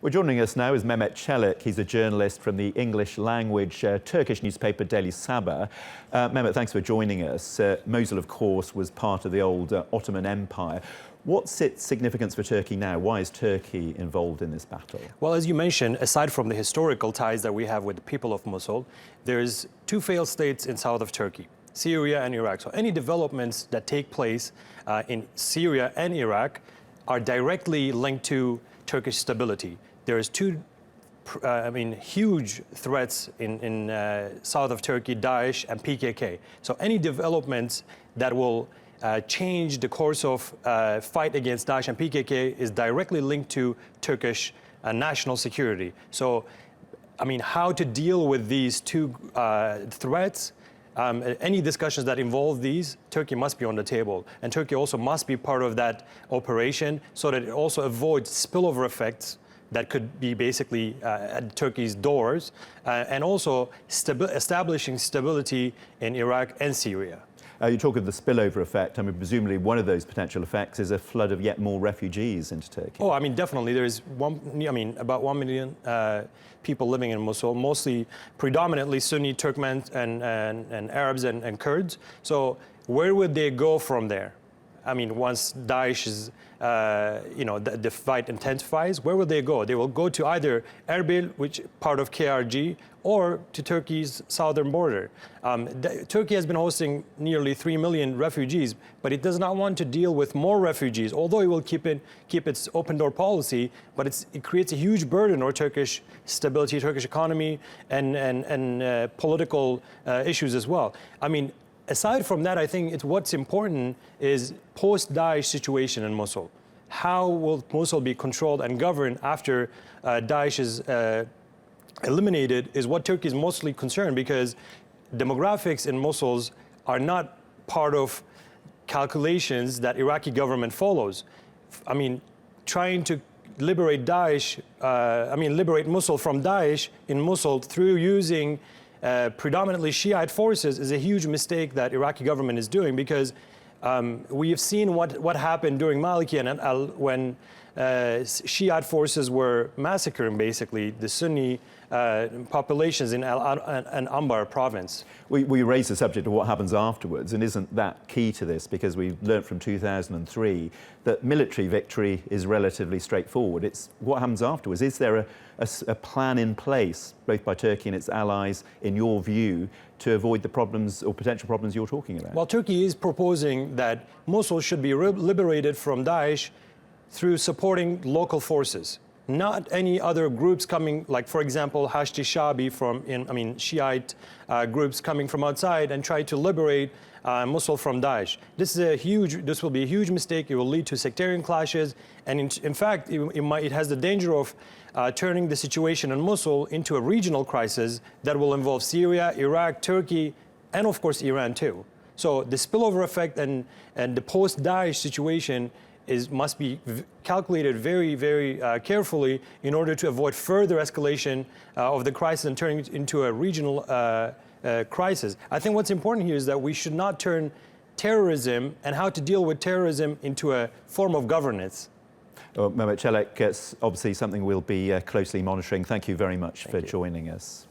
Well, joining us now is Mehmet Celik. He's a journalist from the English language Turkish newspaper Daily Sabah. Mehmet, thanks for joining us. Mosul, of course, was part of the old Ottoman Empire. What's its significance for Turkey now? Why is Turkey involved in this battle? Well, as you mentioned, aside from the historical ties that we have with the people of Mosul, there's two failed states in south of Turkey, Syria and Iraq. So any developments that take place in Syria and Iraq are directly linked to Turkish stability. There's two huge threats in south of Turkey, Daesh and PKK. So any developments that will change the course of fight against Daesh and PKK is directly linked to Turkish national security. So, how to deal with these two threats, any discussions that involve these, Turkey must be on the table. And Turkey also must be part of that operation so that it also avoids spillover effects that could be basically at Turkey's doors, and also establishing stability in Iraq and Syria. You talk of the spillover effect. Presumably one of those potential effects is a flood of yet more refugees into Turkey. Oh, definitely. There is about 1 million people living in Mosul, mostly predominantly Sunni Turkmen and Arabs and Kurds. So where would they go from there? Once Daesh is, the fight intensifies, where will they go? They will go to either Erbil, which part of KRG, or to Turkey's southern border. Turkey has been hosting nearly 3 million refugees, but it does not want to deal with more refugees, although it will keep its open door policy, but it creates a huge burden on Turkish stability, Turkish economy, and political issues as well. Aside from that, I think what's important is post-Daesh situation in Mosul. How will Mosul be controlled and governed after Daesh is eliminated is what Turkey is mostly concerned, because demographics in Mosul are not part of calculations that Iraqi government follows. Trying to liberate Daesh, liberate Mosul from Daesh in Mosul through using predominantly Shiite forces is a huge mistake that Iraqi government is doing, because we have seen what happened during Maliki and when Shiite forces were massacring basically the Sunni populations in and Anbar province. We raised the subject of what happens afterwards, and isn't that key to this? Because we've learned from 2003 that military victory is relatively straightforward. It's what happens afterwards. Is there a plan in place, both by Turkey and its allies, in your view, to avoid the problems or potential problems you're talking about? Well, Turkey is proposing that Mosul should be liberated from Daesh through supporting local forces, not any other groups coming, like, for example, Hashdi Shabi Shiite groups coming from outside and try to liberate Mosul from Daesh. This will be a huge mistake. It will lead to sectarian clashes, and in fact, it has the danger of turning the situation in Mosul into a regional crisis that will involve Syria, Iraq, Turkey, and of course Iran too. So the spillover effect and the post-Daesh situation must be calculated very, very carefully in order to avoid further escalation of the crisis and turning it into a regional crisis. I think what's important here is that we should not turn terrorism and how to deal with terrorism into a form of governance. Well, Mehmet Celik, it's obviously something we'll be closely monitoring. Thank you very much for joining us.